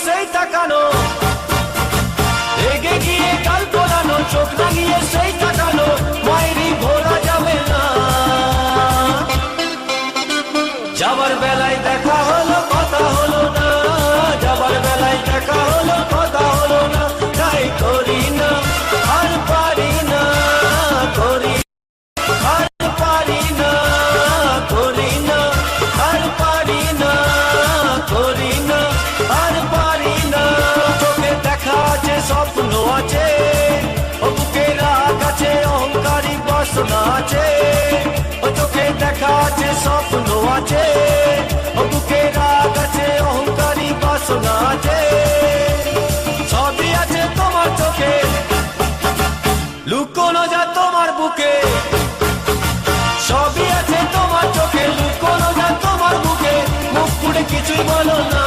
সেই তাকানো, রেগে গিয়ে গাল ফোলানো, চোখ রাঙিয়ে সেই তাকানো, মায়েরই ভোলা যাবে না। যাবার বেলায় দেখা হলো কথা হলো না, যাবার বেলায় দেখা হলো কথা হলো না, তাই করি না আর পারি না, করি আর পারি না, করি না আর পারি না, করি না আর পারি না। চোখে দেখা আছে স্বপ্ন আছে, ও বুকে রাগ আছে অহংকারী বাসনা আছে, ও চোখে দেখা আছে স্বপ্ন আছে, ও বুকে রাগ আছে অহংকারী বাসনা আছে। সবই আছে তোমার চোখে, লুকোনো যা তোমার বুকে, সবই আছে তোমার চোখে, লুকোনো যা তোমার বুকে, মুখ পুড়ে কিছুই বলো না।